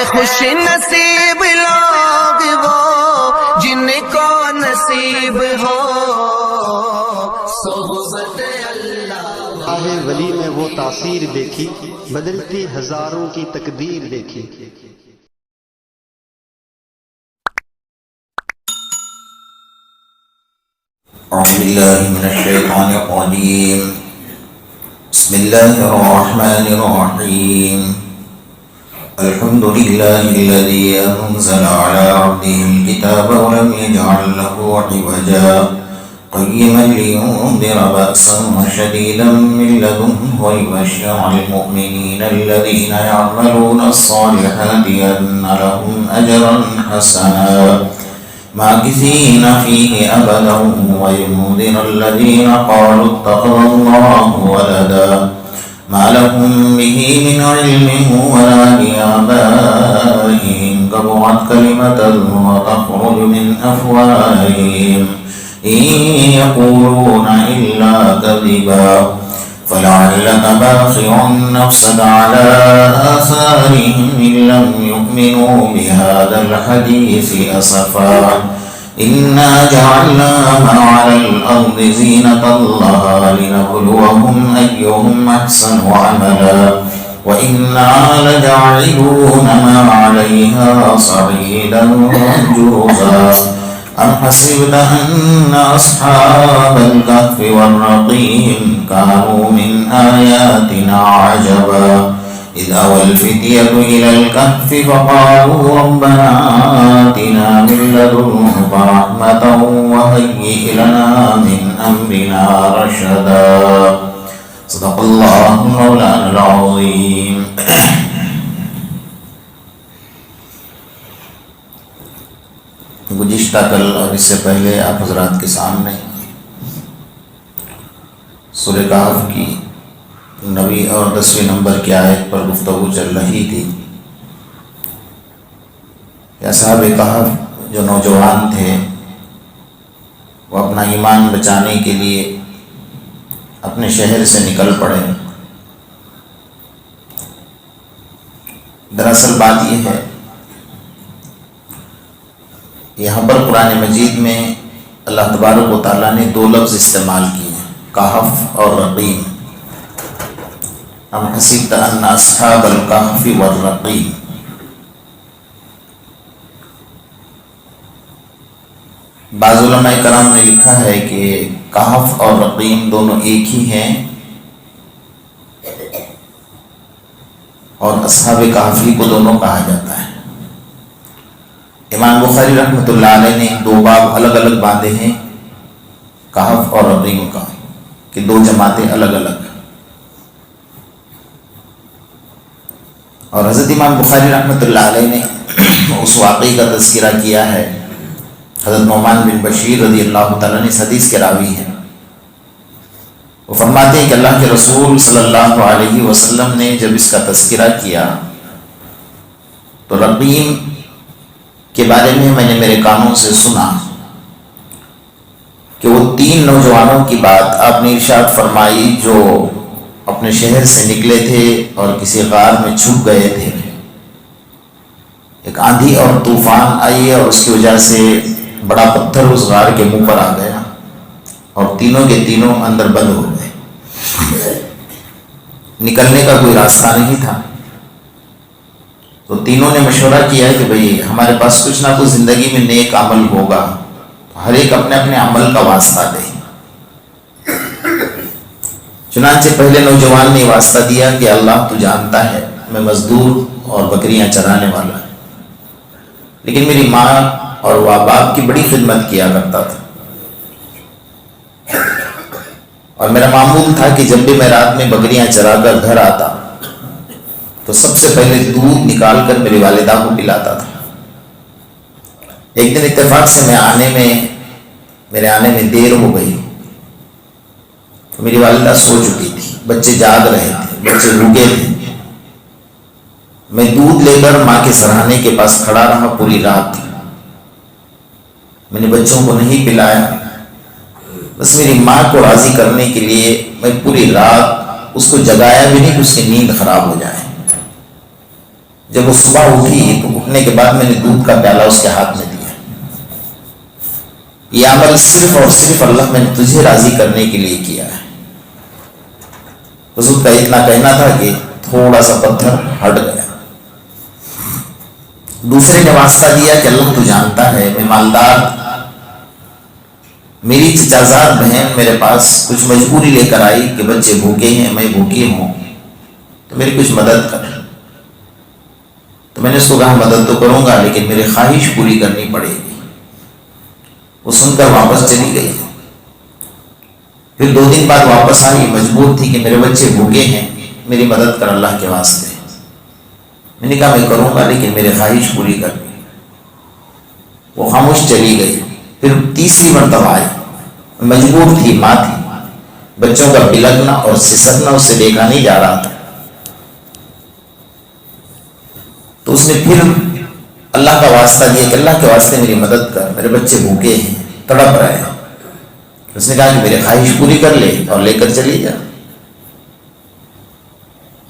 خوش نصیب لوگ وہ جن کو نصیب ہو صحبت اللہ۔ راہ ولی میں وہ تاثیر دیکھی، بدلتی ہزاروں کی تقدیر دیکھی۔ اعوذ باللہ من الشیطان الرجیم، بسم اللہ الرحمن الرحیم، الحمد للہ الذی انزل علی عبده الکتاب ولم یجعل له عوجا قیما لینذر بأسا شدیدا من لدنه ویبشر المؤمنین الذین یعملون الصالحات ان لهم اجرا حسنا ماکثین فیہ ابدا وینذر الذین قالوا اتخذ اللہ ولدا ما لهم به من علم ولا لآبائهم كبرت كلمة وتخرج من أفواههم إن يقولون إلا كذبا فلعلك باخع نفسك على آثارهم إن لم يؤمنوا بهذا الحديث أسفا إنا جعلنا ما على الأرض زينة لها لنبلوهم أيهم أحسن عملا وإنا لجاعلون ما عليها صعيدا جرزا أم حسبت أن أصحاب الكهف والرقيم كانوا من آياتنا عجبا إذ أوى الفتية إلى الكهف فقالوا ربنا آتنا من لدنك رحمة وهيئ لنا من أمرنا رشدا صدق الله مولانا العظيم۔ گزشتہ کل اور اس سے پہلے آپ حضرات کے سامنے سورہ کہف کی 9 اور 10 نمبر کی آیت پر گفتگو چل رہی تھی کہ اصحاب کہف جو نوجوان تھے وہ اپنا ایمان بچانے کے لیے اپنے شہر سے نکل پڑے۔ دراصل بات یہ ہے، یہاں پر قرآن مجید میں اللہ تبارک و تعالیٰ نے 2 لفظ استعمال کیے ہیں، کہف اور رقیم۔ ام حسبت ان اصحاب الکہف والرقیم، بعض علماء کرام نے لکھا ہے کہ کہف اور رقیم دونوں ایک ہی ہیں اور اصحاب کہف کو دونوں کہا جاتا ہے۔ امام بخاری رحمۃ اللہ علیہ نے 2 باب الگ الگ باندھے ہیں کہف اور رقیم کا، کہ 2 جماعتیں الگ الگ، اور حضرت امام بخاری رحمۃ اللہ علیہ نے اس واقعے کا تذکرہ کیا ہے۔ حضرت نعمان بن بشیر رضی اللہ تعالیٰ عنہ اس حدیث کے راوی ہیں، وہ فرماتے ہیں کہ اللہ کے رسول صلی اللہ علیہ وسلم نے جب اس کا تذکرہ کیا تو رقیم کے بارے میں نے میرے کانوں سے سنا کہ وہ 3 نوجوانوں کی بات آپ نے ارشاد فرمائی جو اپنے شہر سے نکلے تھے اور کسی غار میں چھپ گئے تھے۔ ایک آندھی اور طوفان آئی اور اس کی وجہ سے بڑا پتھر اس غار کے منہ پر آ گیا اور تینوں کے تینوں اندر بند ہو گئے، نکلنے کا کوئی راستہ نہیں تھا۔ تو تینوں نے مشورہ کیا کہ بھئی ہمارے پاس کچھ نہ کچھ زندگی میں نیک عمل ہوگا، تو ہر ایک اپنے اپنے عمل کا واسطہ دے۔ چنانچہ پہلے نوجوان نے واسطہ دیا کہ اللہ تو جانتا ہے میں مزدور اور بکریاں چرانے والا ہوں، لیکن میری ماں اور باپ کی بڑی خدمت کیا کرتا تھا، اور میرا معمول تھا کہ جب بھی میں رات میں بکریاں چرا کر گھر آتا تو سب سے پہلے دودھ نکال کر میری والدہ کو پلاتا تھا۔ ایک دن اتفاق سے میرے آنے میں دیر ہو گئی، تو میری والدہ سو چکی تھی، بچے جاگ رہے تھے، بچے بھوکے تھے۔ میں دودھ لے کر ماں کے سرہانے کے پاس کھڑا رہا پوری رات، میں نے بچوں کو نہیں پلایا، بس میری ماں کو راضی کرنے کے لیے میں پوری رات اس کو جگایا بھی نہیں کہ اس کی نیند خراب ہو جائے۔ جب وہ صبح اٹھی تو اٹھنے کے بعد میں نے دودھ کا پیالہ اس کے ہاتھ میں دیا. یہ عمل صرف اور صرف اللہ میں نے تجھے راضی کرنے کے لیے کیا ہے. حضور کا اتنا کہنا تھا کہ تھوڑا سا پتھر ہٹ گیا. دوسرے نے واسطہ دیا کہ اللہ تو جانتا ہے میں مالدار، میری چچازاد بہن میرے پاس کچھ مجبوری لے کر آئی کہ بچے بھوکے ہیں، میں بھوکی ہوں، تو میری کچھ مدد کر. تو میں نے اس کو کہا مدد تو کروں گا لیکن میری خواہش پوری کرنی پڑے گی. وہ سن کر واپس چلی گئی. پھر 2 دن بعد واپس آئی، مجبور تھی کہ میرے بچے بھوکے ہیں، میری مدد کر اللہ کے واسطے. میں نے کہا میں کروں گا لیکن میری خواہش پوری کرنی. وہ خاموش چلی گئی. پھر تیسری مرتبہ آئی، مجبور تھی، ماں تھی، بچوں کا بلگنا اور سسکنا اس سے دیکھا نہیں جا رہا تھا. تو اس نے پھر اللہ کا واسطہ دیا کہ اللہ کے واسطے میری مدد کر، میرے بچے بھوکے ہیں، تڑپ رہے ہیں. اس نے کہا کہ میری خواہش پوری کر لے اور لے کر چلی جا.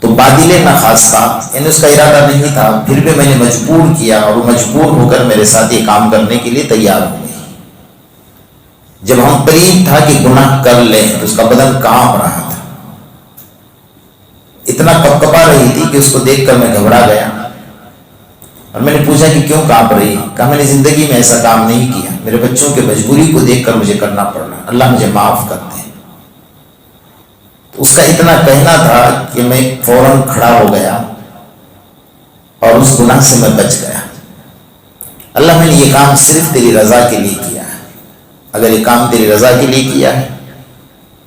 تو بادل نخواستہ، یعنی اس کا ارادہ نہیں تھا، پھر بھی میں نے مجبور کیا اور وہ مجبور ہو کر میرے ساتھ یہ کام کرنے کے لیے تیار ہو گئی. جب ہم قریب تھا کہ گناہ کر لیں تو اس کا بدن کانپ رہا تھا، اتنا کپکپا رہی تھی کہ اس کو دیکھ کر میں گھبرا گیا. اور میں نے پوچھا کہ کیوں کانپ رہی؟ کہا میں نے زندگی میں ایسا کام نہیں کیا، میرے بچوں کے مجبوری کو دیکھ کر مجھے کرنا پڑ رہا، اللہ مجھے معاف کر دے. تو اس کا اتنا کہنا تھا کہ میں فوراً کھڑا ہو گیا اور اس گناہ سے میں بچ گیا. اللہ میں نے یہ کام صرف تیری رضا کے لیے کیا ہے، اگر یہ کام تیری رضا کے لیے کیا ہے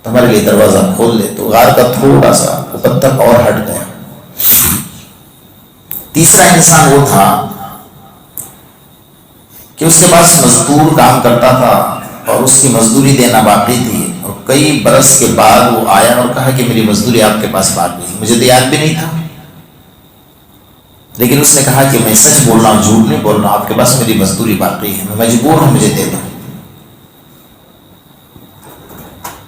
تو ہمارے لیے دروازہ کھول دے. تو غار کا تھوڑا سا پتھر اور ہٹ گیا. تیسرا انسان وہ تھا کہ اس کے پاس مزدور کام کرتا تھا اور اس کی مزدوری دینا باقی تھی، اور کئی برس کے بعد وہ آیا اور کہا کہ میری مزدوری آپ کے پاس باقی ہے. مجھے تو یاد بھی نہیں تھا، لیکن اس نے کہا کہ میں سچ بول رہا ہوں، جھوٹ نہیں بول رہا ہوں، آپ کے پاس میری مزدوری باقی ہے، میں مجبور ہوں، مجھے دے دو.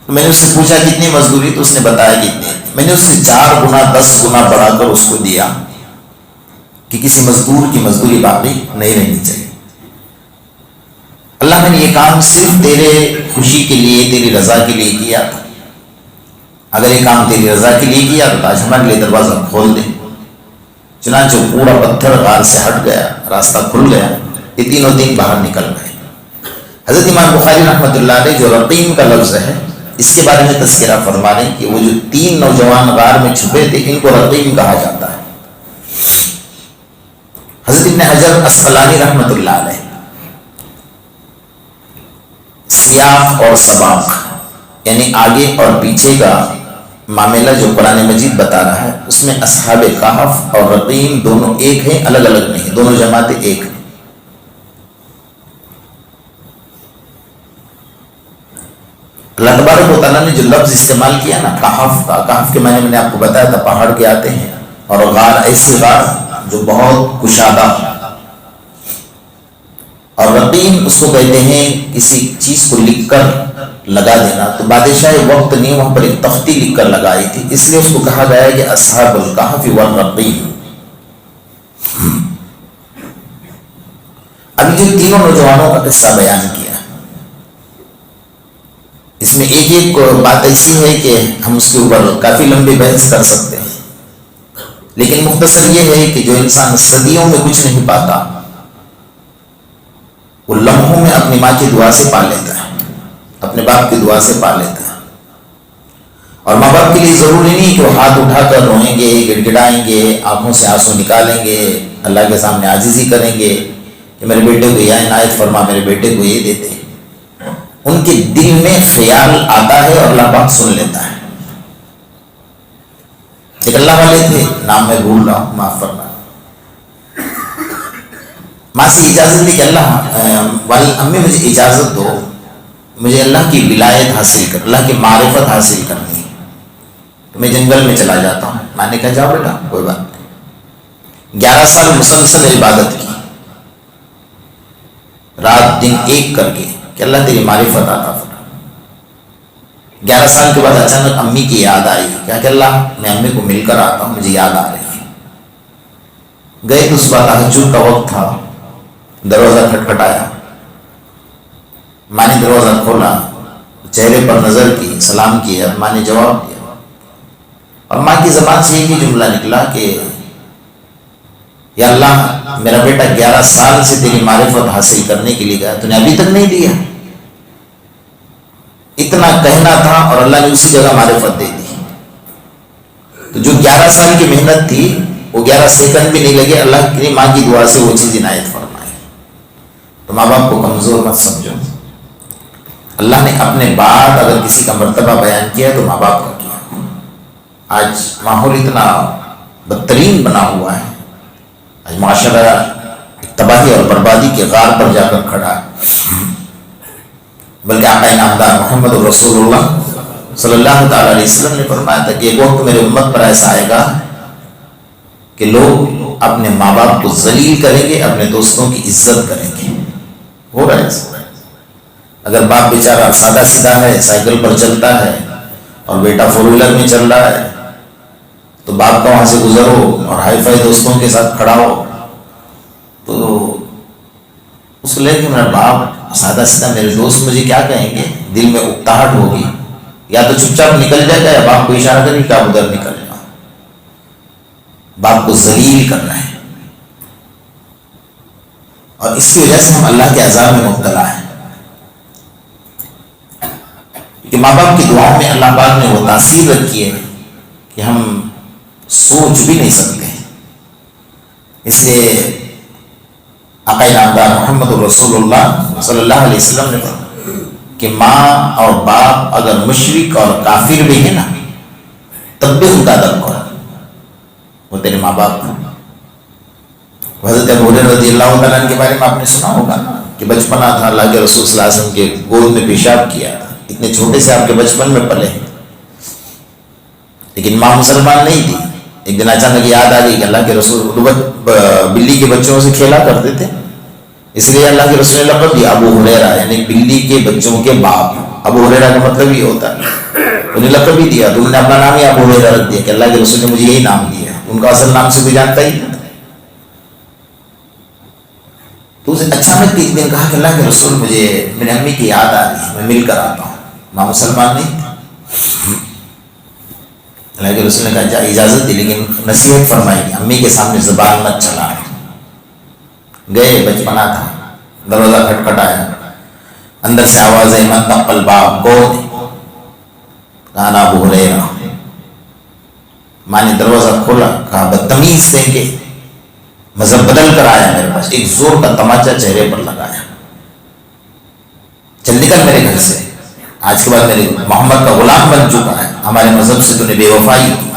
میں نے اس سے پوچھا کتنی مزدوری؟ تو اس نے بتایا کتنی. میں نے اس سے 4 گنا 10 گنا بڑھا کر اس کو دیا کہ کسی مزدور کی مزدوری باقی نہیں رہنی چاہیے. اللہ نے یہ کام صرف تیرے خوشی کے لیے، تیری رضا کے لیے کیا تھا. اگر یہ کام تیری رضا کے لیے کیا تو آج ہمارے لیے دروازہ کھول دے. چنانچہ پورا پتھر غار سے ہٹ گیا، راستہ کھل گیا. یہ تینوں دن باہر نکل گئے. حضرت امام بخاری رحمۃ اللہ علیہ جو رقیم کا لفظ ہے اس کے بارے میں تذکرہ فرما رہے ہیں کہ وہ جو 3 نوجوان غار میں چھپے تھے ان کو رقیم کہا جاتا ہے. حضرت ابن حجر اسقلانی رحمۃ اللہ علیہ سیاق اور سباق یعنی آگے اور پیچھے کا معاملہ جو قرآن مجید بتا رہا ہے اس میں اصحاب کہف اور رقیم دونوں ایک ہیں، الگ الگ نہیں، دونوں جماعتیں ایک ہیں. اللہ تبارک و تعالیٰ نے جو لفظ استعمال کیا نا کہف کا، کہف کے معنی میں نے آپ کو بتایا تھا پہاڑ کے آتے ہیں، اور غار ایسی غار جو بہت کشادہ، اور رقیم اس کو کہتے ہیں کسی چیز کو لکھ کر لگا دینا. تو بادشاہ وقت نے وہاں پر ایک تختی لکھ کر لگائی تھی، اس لیے اس کو کہا گیا کہ اصحاب الکہف والرقیم. ابھی جو تینوں نوجوانوں کا قصہ بیان کیا اس میں ایک ایک بات ایسی ہے کہ ہم اس کے اوپر کافی لمبی بحث کر سکتے ہیں، لیکن مختصر یہ ہے کہ جو انسان صدیوں میں کچھ نہیں پاتا وہ لمحوں میں اپنی ماں کی دعا سے پا لیتا ہے، اپنے باپ کی دعا سے پا لیتا ہے. اور ماں باپ کے لیے ضروری نہیں کہ وہ ہاتھ اٹھا کر روئیں گے، گڑ گڑائیں گے، آنکھوں سے آنسو نکالیں گے، اللہ کے سامنے عاجزی کریں گے کہ میرے بیٹے کو یہ عنایت فرما، میرے بیٹے کو یہ دے دے. ان کے دل میں خیال آتا ہے اور اللہ پاک سن لیتا ہے. ایک اللہ والے تھے، نام میں بھول رہا ہوں، معاف فرما. ماں سے اجازت دی کہ اللہ امی مجھے اجازت دو، مجھے اللہ کی ولایت حاصل کر، اللہ کی معرفت حاصل کرنی ہے، تو میں جنگل میں چلا جاتا ہوں. میں نے کہا جاؤ بیٹا کوئی بات نہیں. 11 سال مسلسل عبادت کی، رات دن ایک کر کے کہ اللہ تیری معرفت عطا فرما. 11 سال کے بعد اچانک امی کی یاد آئی، کیا کہ اللہ میں امی کو مل کر آتا ہوں، مجھے یاد آ رہی ہے. گئے تو صبح تہجد کا وقت تھا، دروازہ کھٹکھٹایا، ماں نے دروازہ کھولا، چہرے پر نظر کی، سلام کیا، ماں نے جواب دیا، اور ماں کی زبان سے ایک ہی جملہ نکلا کہ یا اللہ میرا بیٹا 11 سال سے تیری معرفت حاصل کرنے کے لیے گیا، تو نے ابھی تک نہیں دیا۔ اتنا کہنا تھا اور اللہ نے اسی جگہ معرفت دے دی۔ تو جو 11 سال کی محنت تھی وہ 11 سیکنڈ بھی نہیں لگے، اللہ کی ماں کی دعا سے وہ چیز عنایت فرمائی۔ تو ماں باپ کو کمزور مت سمجھو، اللہ نے اپنے بعد اگر کسی کا مرتبہ بیان کیا تو ماں باپ کا کیا۔ آج ماحول اتنا بدترین بنا ہوا ہے، آج معاشرہ تباہی اور بربادی کے غار پر جا کر کھڑا ہے، بلکہ آقا انعامدار محمد رسول اللہ صلی اللہ تعالی علیہ وسلم نے فرمایا تھا کہ ایک وقت میرے امت پر ایسا آئے گا کہ لوگ اپنے ماں باپ کو ذلیل کریں گے، اپنے دوستوں کی عزت کریں گے۔ ہو رہا ہے، اگر باپ بیچارہ سادہ سیدھا ہے، سائیکل پر چلتا ہے اور بیٹا 4 ویلر میں چل رہا ہے، تو باپ کا وہاں سے گزرو اور ہائی فائی دوستوں کے ساتھ کھڑا ہو تو اس کو لے کہ میرا باپ سادہ سیدھا، میرے دوست مجھے کیا کہیں گے، دل میں اکتاہٹ ہوگی، یا تو چپ چاپ نکل جائے گا یا باپ کو اشارہ کرے کہ آپ ادھر نکل جاؤ۔ باپ کو ذلیل کرنا ہے، اور اس کی وجہ سے ہم اللہ کے عذاب میں مبتلا ہیں، کہ ماں باپ کی دعاؤں میں اللہ پاک نے وہ تاثیر رکھی ہے کہ ہم سوچ بھی نہیں سکتے۔ اس لیے آقا انعامدار محمد رسول اللہ صلی اللہ علیہ وسلم نے کہا کہ ماں اور باپ اگر مشرک اور کافر بھی ہیں نا تب بھی ان کا ادب کرو، وہ تیرے ماں باپ ہیں۔ حضرت ابو ہریرہ رضی اللہ تعالیٰ عنہ کے بارے میں آپ نے سنا ہوگا نا کہ بچپنا تھا، اللہ کے رسول صلی اللہ علیہ وسلم کے گود میں پیشاب کیا تھا، اتنے چھوٹے سے آپ کے بچپن میں پلے ہیں، لیکن ماں مسلمان نہیں تھی۔ ایک دن اچانک یاد آ گئی کہ اللہ کے رسول بلی کے بچوں سے کھیلا کرتے تھے، اس لیے اللہ کے رسول نے لقب دیا ابو ہریرہ، یعنی بلی کے بچوں کے باپ۔ ابو ہریرہ کا مطلب یہ ہوتا ہے، انہیں لقب ہی دیا، تو انہوں نے اپنا نام ہی ابو ہریرہ رکھ دیا کہ اللہ کے رسول نے مجھے یہی نام دیا، ان کا اصل نام سے کوئی جانتا ہی نہیں۔ تو اسے اچانک ایک دن کہا کہ اللہ کے رسول مجھے میری امی کی یاد آ رہی ہے، میں مل کر آتا ہوں۔ ماں مسلمان نہیں تھی، اللہ کے رسول نے کہا جا اجازت دی، لیکن نصیحت فرمائی کہ امی کے سامنے زبان مت چلا۔ گئے، بچپنا تھا، دروازہ کھٹکھٹایا، اندر سے آواز آئی من طق الباب، کون؟ کہا انا ابو ہریرہ۔ ماں نے دروازہ کھولا، کہا بدتمیز تھے کہ مذہب بدل کر آیا میرے پاس، ایک زور کا تماچا چہرے پر لگایا، چل نکل میرے گھر سے، آج کے بعد میرے محمد کا غلام بن چکا ہے، ہمارے مذہب سے تو نے بے وفائی کی۔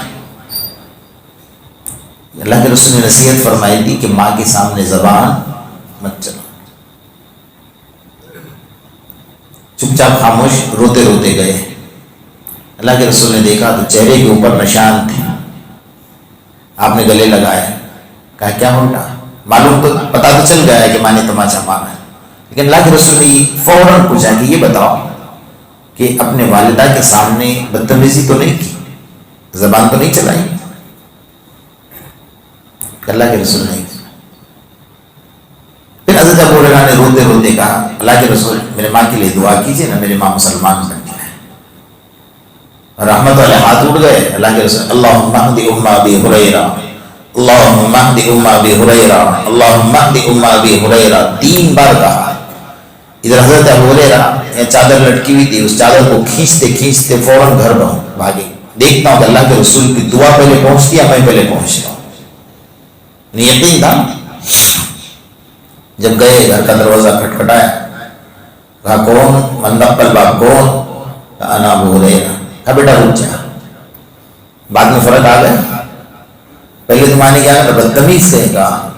اللہ کے رسول نے نصیحت فرمائی تھی کہ ماں کے سامنے زبان مت چلا، چپ چاپ خاموش، روتے روتے گئے۔ اللہ کے رسول نے دیکھا تو چہرے کے اوپر نشان تھے، آپ نے گلے لگائے، کہا کیا ہوگا؟ معلوم تو پتا تو چل گیا ہے کہ ماں نے تماچا مارا ہے، لیکن اللہ کے رسول نے فوراً پوچھا کہ یہ بتاؤ کہ اپنے والدہ کے سامنے بدتمیزی تو نہیں کی، زبان تو نہیں چلائی؟ اللہ کے رسول نے پھر حضرت ابو ہریرہ نے روتے روتے کہا اللہ کے رسول میرے ماں کے لیے دعا کیجیے نا، میری ماں مسلمان بن جائے۔ رحمت والے ہاتھ اٹھ گئے، اللہ کے رسول اللہم اہد ام ابی ہریرہ، اللہم اہد ام ابی ہریرہ، اللہم اہد ام ابی ہریرہ 3 بار کہا۔ ادھر حضرت ابو ہریرہ چادر لٹکی ہوئی تھی، اس چادر کو کھینچتے کھینچتے فوراً گھر بھاگے، دیکھتا ہوں کہ اللہ کے رسول کی دعا پہلے پہنچتی ہے، میں پہلے پہنچتا ہوں، یقین تھا۔ جب گئے گھر کا دروازہ کھٹکھٹایا، کہا کون؟ من طق الباب، کون؟ کہا انا ابو ہریرہ۔ کہا بیٹا رک جا، بعد میں فرق آ گیا، پہلے تمہارے کیا کہا بدتمیز سے، کہا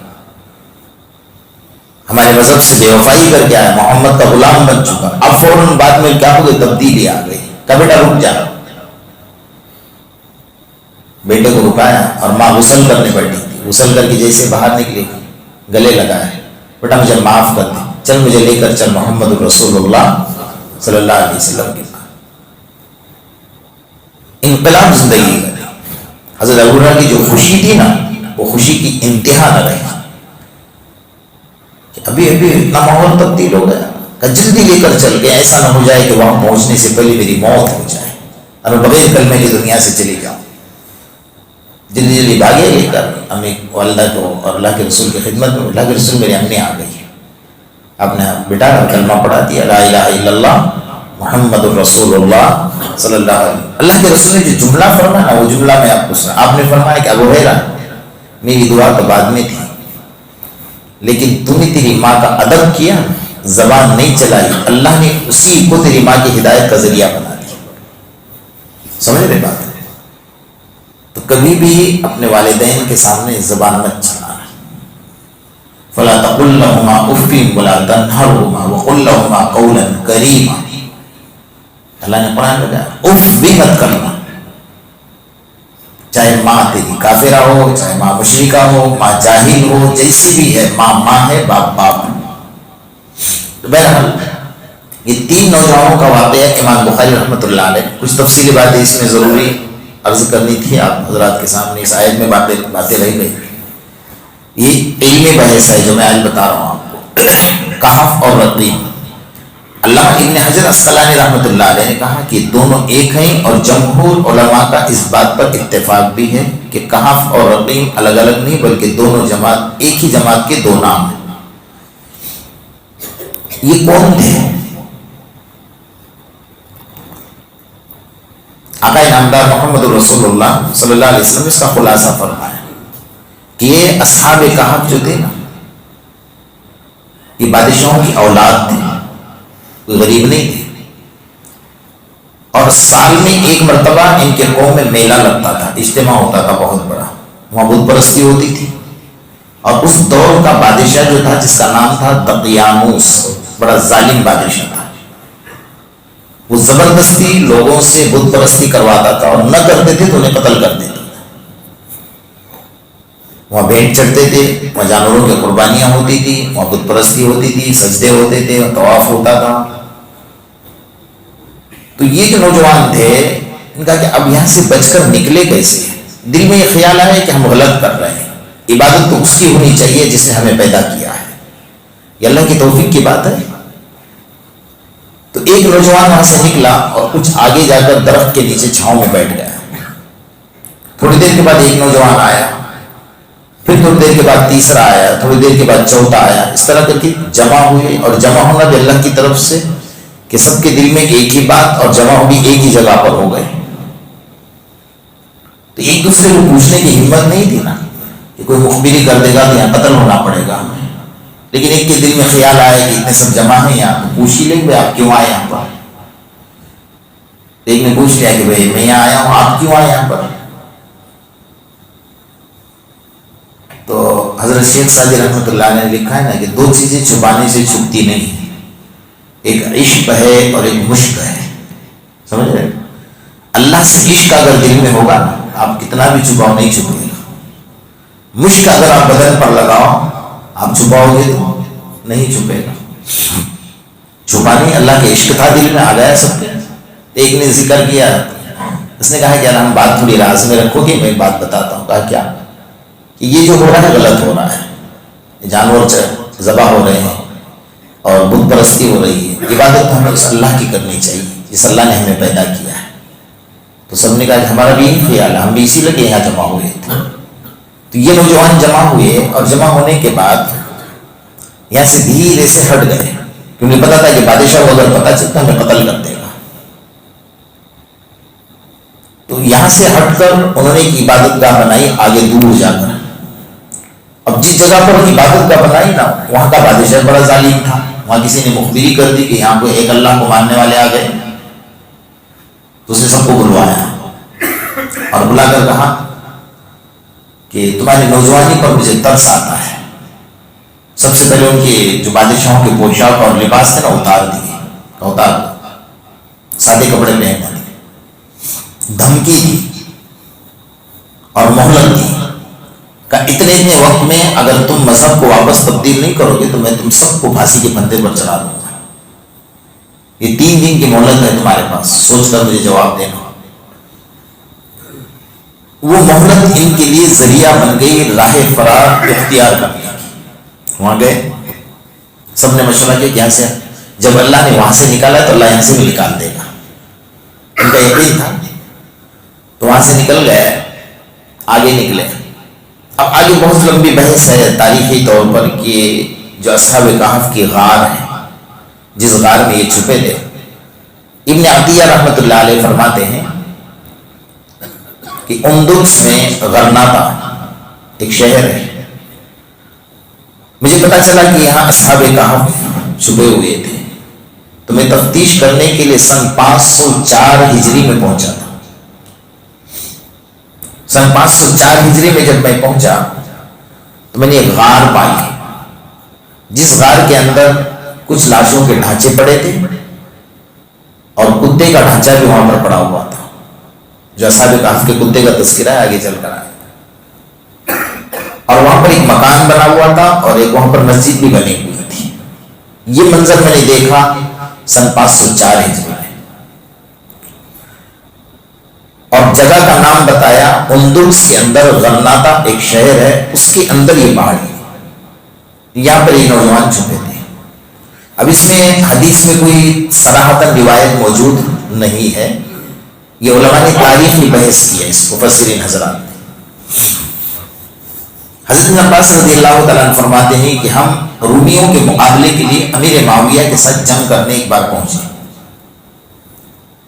ہمارے مذہب سے بے وفائی کر کے آیا، محمد کا غلام بن چکا، اب فوراً بعد میں کیا ہو گئی، تبدیلی آ گئی۔ کہا بیٹا رک جا، بیٹے کو رکایا اور ماں غسل کرنے بیٹھی تھی، غسل کر کے جیسے باہر نکلی گلے لگایا، بیٹا مجھے معاف کر دے، چل مجھے لے کر چل محمد رسول اللہ صلی اللہ علیہ وسلم کے پاس۔ انقلاب زندگی کا، حضرت ابو ہریرہ کی جو خوشی تھی نا وہ خوشی کی انتہا نہ رہی کہ ابھی اتنا ماحول تبدیل ہو گیا کہ جلدی لے کر چل گئے، ایسا نہ ہو جائے کہ وہاں پہنچنے سے پہلے میری موت ہو جائے اور میں بغیر کلمے کی دنیا سے چلی جاؤں۔ جلدی بھاگے لے کر امی والدہ کو اور اللہ کے رسول کی خدمت میں۔ اللہ کے رسول میری امی آ گئی، آپ نے بیٹا کلمہ پڑھا دیا، لا الہ الا اللہ محمد الرسول اللہ صلی اللہ علیہ وسلم۔ اللہ کے رسول نے جو جملہ فرمایا نا، وہ جملہ میں آپ کو سنا۔ آپ نے فرمایا کہ ابو ہریرہ میری دعا تو بعد میں تھی، لیکن تم نے تیری ماں کا ادب کیا، زبان نہیں چلائی، اللہ نے اسی کو تیری ماں کی ہدایت کا ذریعہ بنا دیا۔ سمجھ رہے بات؟ تو کبھی بھی اپنے والدین کے سامنے زبان مت چلانا۔ فلا تقل لهما اف ولا تنهرهما وقل لهما قولا کریما۔ اللہ نے قرآن میں کہا اف بھی مت کرنا، چاہے ماں تیری کافرہ ہو، چاہے ماں مشرکہ ہو، ماں جاہل ہو، جیسی بھی ہے، ماں ہے، باپ باپ ہے۔ تو بہرحال یہ تین نوجوانوں کا واقعہ امام بخاری رحمۃ اللہ علیہ، کچھ تفصیلی باتیں اس میں ضروری عرض کرنی تھی آپ حضرات کے سامنے، اس آیت میں باتیں رہ گئی۔ یہ علمی بحث ہے جو میں آج بتا رہا ہوں آپ کو، کہف اور رقیم۔ علامہ ابن حجر اسقلانی رحمۃ اللہ علیہ نے کہا کہ دونوں ایک ہیں، اور جمہور علماء کا اس بات پر اتفاق بھی ہے کہ کہف اور رقیم الگ الگ نہیں بلکہ دونوں جماعت ایک ہی جماعت کے دو نام ہیں۔ یہ کون تھے؟ آقا انعامدار محمد رسول اللہ صلی اللہ علیہ وسلم نے اس کا خلاصہ فرمایا کہ یہ اصحاب کہف جو تھے نا، یہ بادشاہوں کی اولاد تھے، کوئی غریب نہیں تھے، اور سال میں ایک مرتبہ ان کے قوم میں میلہ لگتا تھا، اجتماع ہوتا تھا بہت بڑا، وہاں بت پرستی ہوتی تھی، اور اس دور کا بادشاہ جو تھا جس کا نام تھا دقیانوس، بڑا ظالم بادشاہ تھا۔ وہ زبردستی لوگوں سے بت پرستی کرواتا تھا، اور نہ کرتے تھے تو انہیں قتل کر دیتے تھے۔ وہاں بھیڑ چڑھتے تھے، وہاں جانوروں کی قربانیاں ہوتی تھی، وہاں بت پرستی ہوتی تھی، سجدے ہوتے تھے، طواف ہوتا تھا۔ تو یہ جو نوجوان تھے، ان کا کہ اب یہاں سے بچ کر نکلے کیسے؟ دل میں یہ خیال آیا کہ ہم غلط کر رہے ہیں، عبادت تو اس کی ہونی چاہیے جس نے ہمیں پیدا کیا ہے، یہ اللہ کی توفیق کی بات ہے۔ تو ایک نوجوان وہاں سے نکلا اور کچھ آگے جا کر درخت کے نیچے چھاؤں میں بیٹھ گیا۔ تھوڑی دیر کے بعد ایک نوجوان آیا، پھر تھوڑی دیر کے بعد تیسرا آیا، تھوڑی دیر کے بعد چوتھا آیا، اس طرح کر کے جمع ہوئے، اور جمع ہونا بھی اللہ کی طرف سے کہ سب کے دل میں ایک ہی بات، اور جمع بھی ایک ہی جگہ پر ہو گئے۔ تو ایک دوسرے کو پوچھنے کی ہمت نہیں تھی نا کہ کوئی مخبری کر دے گا کہ یہاں قتل ہونا پڑے گا ہمیں، لیکن ایک کے دل میں خیال آیا کہ اتنے سب جمع ہیں یہاں، تو پوچھ ہی لیں گے آپ کیوں آئے یہاں پر۔ ایک نے پوچھ لیا کہ بھائی میں یہاں آیا ہوں، آپ کیوں آئے یہاں پر؟ تو حضرت شیخ سعدی رحمۃ اللہ نے لکھا ہے نا کہ دو چیزیں چھپانے سے چھپتی نہیں، ایک عشق ہے اور ایک مشق ہے، سمجھ رہے؟ اللہ سے عشق اگر دل میں ہوگا نا، آپ کتنا بھی چھپاؤ نہیں چھپے گا۔ مشق اگر آپ بدن پر لگاؤ، آپ چھپاؤ گے تو نہیں چھپے گا۔ چھپانی اللہ کے عشق تھا دل میں، آ گیا سب کے۔ ایک نے ذکر کیا، اس نے کہا کہ ہم بات تھوڑی راز میں رکھو گے، میں ایک بات بتاتا ہوں۔ کہا کیا؟ کہ یہ جو ہو رہا ہے غلط ہو رہا ہے، جانور ذبح ہو رہے ہیں اور بت پرستی ہو رہی ہے، عبادت ہمیں اس اللہ کی کرنی چاہیے جس اللہ نے ہمیں پیدا کیا ہے۔ تو سب نے کہا کہ ہمارا بھی یہی خیال ہے، ہم بھی اسی لیے یہاں جمع ہوئے تھے۔ تو یہ نوجوان جمع ہوئے، اور جمع ہونے کے بعد یہاں سے دھیرے سے ہٹ گئے، کیونکہ پتا تھا کہ بادشاہ کو اگر پتا چلتا ہمیں قتل کر دے گا۔ تو یہاں سے ہٹ کر انہوں نے ایک عبادت گاہ بنائی آگے دور جا کر۔ اب جس جگہ پر عبادت گاہ بنائی نا، وہاں کا بادشاہ بڑا ظالم تھا، وہاں کسی نے مخبری کر دی کہ یہاں کوئی ایک اللہ کو ماننے والے آ گئے، تو اس نے سب کو بلوایا اور بلا کر کہا کہ تمہاری نوجوانی پر مجھے ترس آتا ہے۔ سب سے پہلے ان کے جو بادشاہوں کے پوشاک اور لباس تھے نا اتار دیے، اتار سادے کپڑے پہننے دی، دھمکی دی اور مہلت دی کہ اتنے وقت میں اگر تم مذہب کو واپس تبدیل نہیں کرو گے تو میں تم سب کو پھانسی کے پھندے پر چڑھا دوں گا۔ یہ 3 دن کی مہلت ہے تمہارے پاس، سوچ کر مجھے جواب دینا۔ وہ مہلت ان کے لیے ذریعہ بن گئی راہ فرار اختیار کرنے کی. وہاں گئے, سب نے مشورہ کیا کہ یہاں سے جب اللہ نے وہاں سے نکالا تو اللہ یہاں سے بھی نکال دے گا, ان کا یقین تھا. تو وہاں سے نکل گئے, آگے نکلے. اب آگے بہت لمبی بحث ہے تاریخی طور پر کہ جو اصحاب کہف کی غار ہے, جس غار میں یہ چھپے تھے, ابن عطیہ رحمۃ اللہ علیہ فرماتے ہیں کہ اندلس میں غرناطہ ایک شہر ہے. مجھے پتا چلا کہ یہاں اصحاب کہف چھپے ہوئے تھے, تو میں تفتیش کرنے کے لیے سن 504 ہجری میں پہنچا تھا. سن 504 ہجری میں جب میں پہنچا تو میں نے ایک غار پائی, جس غار کے اندر کچھ لاشوں کے ڈھانچے پڑے تھے اور کتے کا ڈھانچہ بھی وہاں پر پڑا ہوا تھا, جو اصحاب کہف کے کتے کا تذکرہ ہے, آگے چل کر آئے. اور وہاں پر ایک مکان بنا ہوا تھا اور ایک وہاں پر مسجد بھی بنی ہوئی تھی. یہ منظر میں نے دیکھا سن 504 ہجری میں. اور جگہ کا نام بتایا, اندلس کے اندر غرناطہ ایک شہر ہے, اس کے اندر یہ پہاڑی, یہاں پر یہ نوجوان چھپے تھے. اب اس میں حدیث میں کوئی صراحتاً روایت موجود نہیں ہے, یہ علماء نے تاریخی بحث کی ہے اس مفسرین حضرات نے. حضرت ابن عباس رضی اللہ تعالیٰ عنہ فرماتے ہیں کہ ہم رومیوں کے مقابلے کے لیے امیر معاویہ کے ساتھ جنگ کرنے ایک بار پہنچے.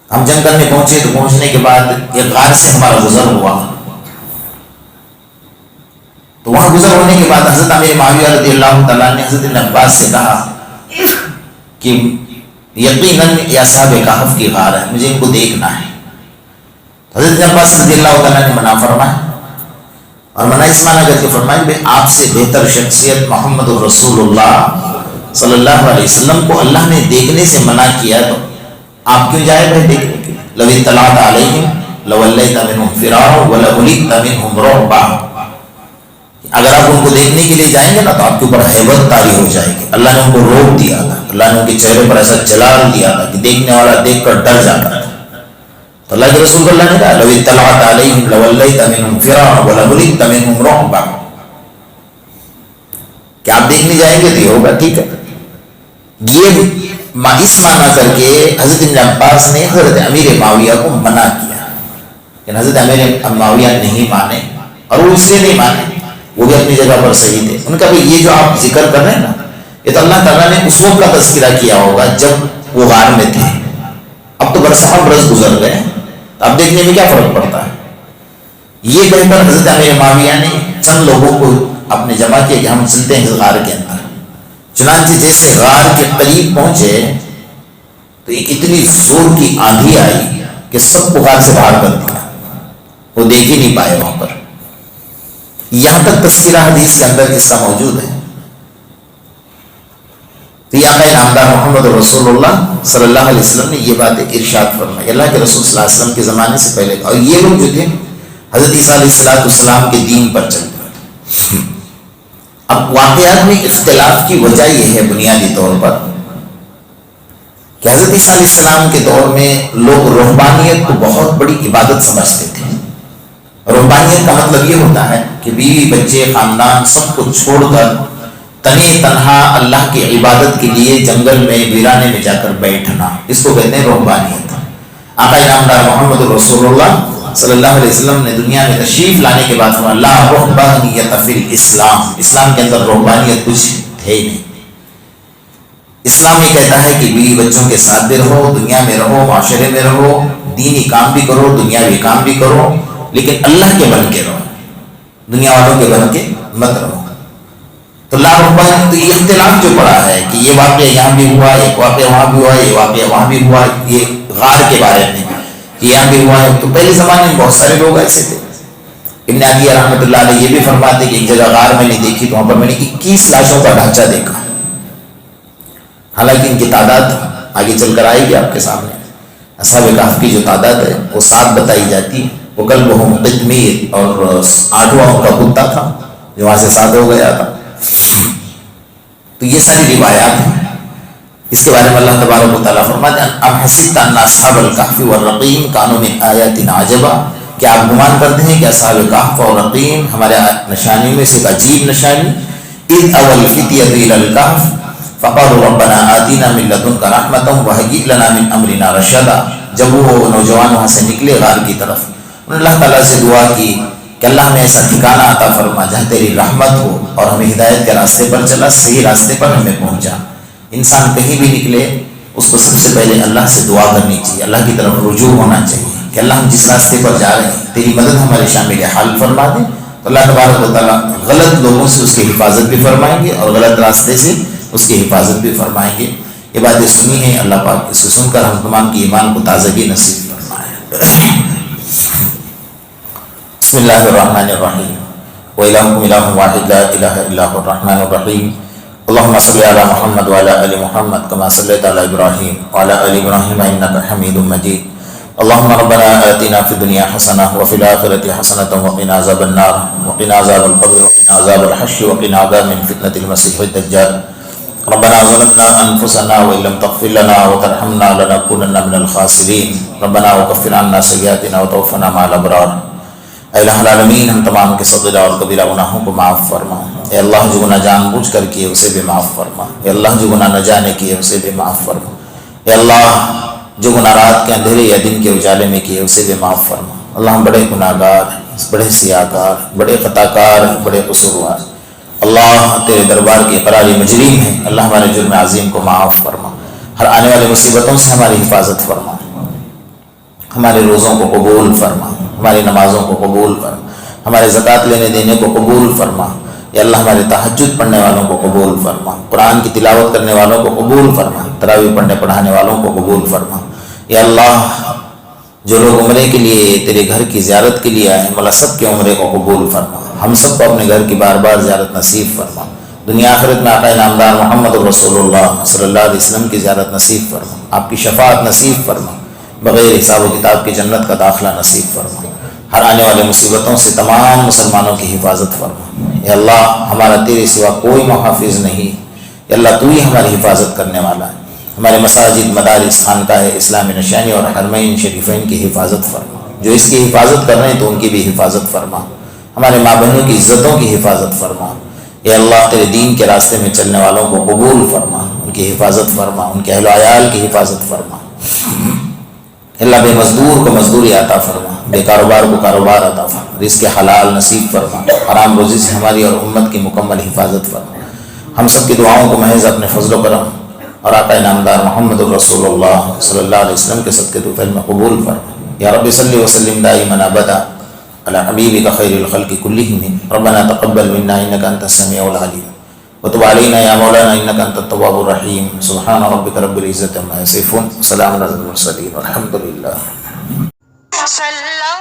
ہم جنگ کرنے پہنچے تو پہنچنے کے بعد ایک غار سے ہمارا گزر ہوا. تو وہاں گزر ہونے کے بعد حضرت امیر معاویہ رضی اللہ تعالیٰ نے حضرت ابن عباس سے کہا کہ یقیناً یہ اصحاب کہف کی غار ہے, مجھے ان کو دیکھنا ہے. حضرت ابن عباس رضی اللہ تعالیٰ نے منع فرمایا, اور منع اس معنی کر کے فرمایا کہ آپ سے بہتر شخصیت محمد رسول اللہ صلی اللہ علیہ وسلم کو اللہ نے دیکھنے سے منع کیا, تو آپ کیوں جائے بھائی دیکھنے کے لیے. لو اطلعت علیہم لولیت منہم فرارا ولملئت منہم رعبا, اگر آپ ان کو دیکھنے کے لیے جائیں گے نا تو آپ کے اوپر ہیبت طاری ہو جائے گی. اللہ نے ان کو روک دیا تھا, اللہ نے ان کے چہرے پر ایسا جلال دیا تھا کہ دیکھنے والا دیکھ کر ڈر جاتا تھا. تو اللہ کے رسول اللہ نے کہا لو اطلعت علیہم لولیت منہم فرارا ولملئت منہم رعبا, کہ آپ دیکھنے جائیں گے تو یہ ہوگا. ٹھیک ہے, یہ اس معنی کر کے حضرت ابن عباس نے حضرت امیر معاویہ کو منع کیا, کہ حضرت امیر معاویہ نہیں مانے, اور وہ اس لیے نہیں مانے, وہ بھی اپنی جگہ پر صحیح تھے. ان کا بھی یہ جو آپ ذکر کر رہے ہیں نا, یہ تو اللہ تعالیٰ نے اس وقت کا تذکرہ کیا ہوگا جب وہ غار میں تھے. اب تو برسہ برس گزر گئے, تو اب دیکھنے میں کیا فرق پڑتا ہے. یہ کہہ کر حضرت امیر معاویہ نے چند لوگوں کو اپنے جمع کیا کہ ہم چلتے ہیں اس غار کے اندر. چنانچہ جیسے غار کے قریب پہنچے تو ایک اتنی زور کی آندھی آئی کہ سب کو غار سے باہر کر دیا, وہ دیکھ ہی نہیں پائے وہاں پر. یہاں تک تذکرہ حدیث کے اندر اس کا موجود ہے. تو یہ آقا نامدار محمد رسول اللہ صلی اللہ علیہ وسلم نے یہ بات ارشاد فرمائی, اللہ کے رسول صلی اللہ علیہ وسلم کے زمانے سے پہلے. اور یہ لوگ جو تھے حضرت عیسیٰ علیہ السلام کے دین پر چل رہے. اب واقعات میں اختلاف کی وجہ یہ ہے بنیادی طور پر کہ حضرت عیسیٰ علیہ السلام کے دور میں لوگ رہبانیت کو بہت بڑی عبادت سمجھتے تھے. رہبانیت کا مطلب یہ ہوتا ہے کہ بیوی بچے خاندان سب کو چھوڑ کر تنہا تنہا اللہ کی عبادت کے لیے جنگل میں ویرانے میں جا کر بیٹھنا, اس کو کہتے ہیں رہبانیت. آقا نامدار محمد رسول اللہ صلی اللہ علیہ وسلم نے دنیا میں تشریف لانے کے بعد فرمایا لا رہبانیت فی الاسلام, اسلام کے اندر رہبانیت کچھ ہے ہی نہیں. اسلام یہ کہتا ہے کہ بیوی بچوں کے ساتھ بھی رہو, دنیا میں رہو, معاشرے میں رہو, دینی کام بھی کرو, دنیاوی کام بھی کرو, لیکن اللہ کے بن کے رہو, دنیا والوں کے بن کے مت رہو. تو لا رہبانیت, تو یہ اختلاف جو پڑا ہے کہ یہ واقعہ یہاں بھی ہوا, ایک واقعہ وہاں بھی ہوا, یہ واقعہ وہاں بھی ہوا, یہ غار کے بارے میں یہاں بھی ہوا ہے. تو پہلے زمانے میں بہت سارے لوگ ایسے تھے. ابن عطیہ رحمۃ اللہ علیہ یہ بھی فرماتے کہ ایک جگہ غار میں نے دیکھی تو وہاں پر میں نے 21 لاشوں کا ڈھانچہ دیکھا. حالانکہ ان کی تعداد آگے چل کر آئے گی آپ کے سامنے. اصحاب کہف کی جو تعداد ہے وہ 7 بتائی جاتی ہے. وہ کلبہم قطمیر, اور 8واں ان کا کتا تھا جو وہاں سے 7 ہو گیا تھا. تو یہ ساری روایات ہیں. اس کے بارے میں اللہ تبارک و تعالیٰ فرماتے ہیں ام حسبت ان اصحاب الکہف والرقیم کانوا من آیاتنا عجبا, کیا آپ گمان کرتے ہیں کہ اصحاب کہف اور رقیم ہمارے نشانیوں میں سے ایک عجیب نشانی؟ اذ اول فتیۃ الی الکہف فقالوا ربنا آتنا من لدنک رحمۃ وہیئ لنا من امرنا رشدا، جب وہ نوجوان وہاں سے نکلے غار کی طرف، انہوں نے اللہ تعالیٰ سے دعا کی کہ اللہ ہمیں ایسا ٹھکانہ عطا فرما جہاں تیری رحمت ہو اور ہمیں ہدایت کے راستے پر چلا، صحیح راستے پر ہمیں پہنچا۔ انسان کہیں بھی نکلے اس کو سب سے پہلے اللہ سے دعا کرنی چاہیے، اللہ کی طرف رجوع ہونا چاہیے کہ اللہ ہم جس راستے پر جا رہے ہیں تیری مدد ہمارے شامل حال فرما دے، تو اللہ تبارک و تعالیٰ غلط لوگوں سے اس کی حفاظت بھی فرمائیں گے اور غلط راستے سے اس کی حفاظت بھی فرمائیں گے۔ یہ باتیں سنی ہیں، اللہ پاک اس کو سن کر ہم تمام کی ایمان کو تازگی نصیب فرمائے۔ بسم اللہ الرحمن الرحیم وَإِلَٰهُكُمْ إِلَٰهٌ وَاحِدٌ لَا إِلَٰهَ إِلَّا هُوَ الرَّحْمَٰنُ الرَّحِيمُ اللهم صل على محمد وعلى آل محمد كما صليت على إبراهيم وعلى آل إبراهيم إنك حميد مجيد اللهم ربنا آتنا في الدنيا حسنة وفي الآخرة حسنة وقنا عذاب النار وقنا عذاب القبر وقنا عذاب الحشر وقنا عذاب من فتنة المسيح الدجال ربنا ظلمنا أنفسنا وإن لم تغفر لنا وترحمنا لنكونن من الخاسرين ربنا وكفر عنا سيئاتنا وتوفنا مع الأبرار۔ اے الہ العالمین، ہم تمام کے صغیرہ اور کبیرہ گناہوں کو معاف فرما۔ اے اللہ جو گناہ جان بوجھ کر کیے اسے بھی معاف فرما۔ اے اللہ جو گناہ نہ جانے کیے اسے بھی معاف فرما۔ اے اللہ جو گناہ رات کے اندھیرے یا دن کے اجالے میں کیے اسے بھی معاف فرما۔ اللہ ہم بڑے گناہ گار، بڑے سیاہ کار، بڑے خطا کار، بڑے قصوروار، اللہ تیرے دربار کی اقراری مجرم ہیں۔ اللہ ہمارے جرم عظیم کو معاف فرما، ہر آنے والی مصیبتوں سے ہماری حفاظت فرما، ہمارے روزوں کو قبول فرما، ہماری نمازوں کو قبول فرما، ہمارے زکوٰۃ لینے دینے کو قبول فرما۔ یا اللہ ہمارے تہجد پڑھنے والوں کو قبول فرما، قرآن کی تلاوت کرنے والوں کو قبول فرما، تراویح پڑھانے والوں کو قبول فرما۔ یا اللہ جو لوگ عمرے کے لیے تیرے گھر کی زیارت کے لیے آئے ہیں، مولا سب کے عمرے کو قبول فرما، ہم سب کو اپنے گھر کی بار بار زیارت نصیب فرما، دنیا آخرت میں آقا نامدار محمد رسول اللہ صلی اللہ علیہ وسلم کی زیارت نصیب فرما، آپ کی شفاعت نصیب فرما، بغیر حساب و کتاب کی جنت کا داخلہ نصیب فرما، ہر آنے والے مصیبتوں سے تمام مسلمانوں کی حفاظت فرما۔ یا اللہ ہمارا تیرے سوا کوئی محافظ نہیں، یا اللہ تو ہی ہماری حفاظت کرنے والا ہے۔ ہمارے مساجد، مدارس، خانقاہ اسلامی نشانی اور حرمین شریفین کی حفاظت فرما، جو اس کی حفاظت کر رہے ہیں تو ان کی بھی حفاظت فرما، ہمارے ماں بہنوں کی عزتوں کی حفاظت فرما۔ یا اللہ تیرے دین کے راستے میں چلنے والوں کو قبول فرما، ان کی حفاظت فرما، ان کے اہل و عیال کی حفاظت فرما۔ اللہ بے مزدور کو مزدوری عطا فرما، بے کاروبار کو کاروبار عطا فرما، رزق حلال نصیب فرما، حرام روزی سے ہماری اور امت کی مکمل حفاظت فرما۔ ہم سب کی دعاؤں کو محض اپنے فضل و کرم اور آقا نامدار محمد رسول اللہ صلی اللہ علیہ وسلم کے صدقے تو فعل میں قبول فرما۔ یا رب صلی وسلم دائما ابدا علی حبیبک خیر الخلق کلہم، ربنا تقبل منا انک انت السمیع العلیم وتب علینا یا مولانا انک انت التواب الرحیم۔ سبحان ربک رب العزۃ عما یصفون، سلام علی المرسلین والحمد للہ۔ صلی اللہ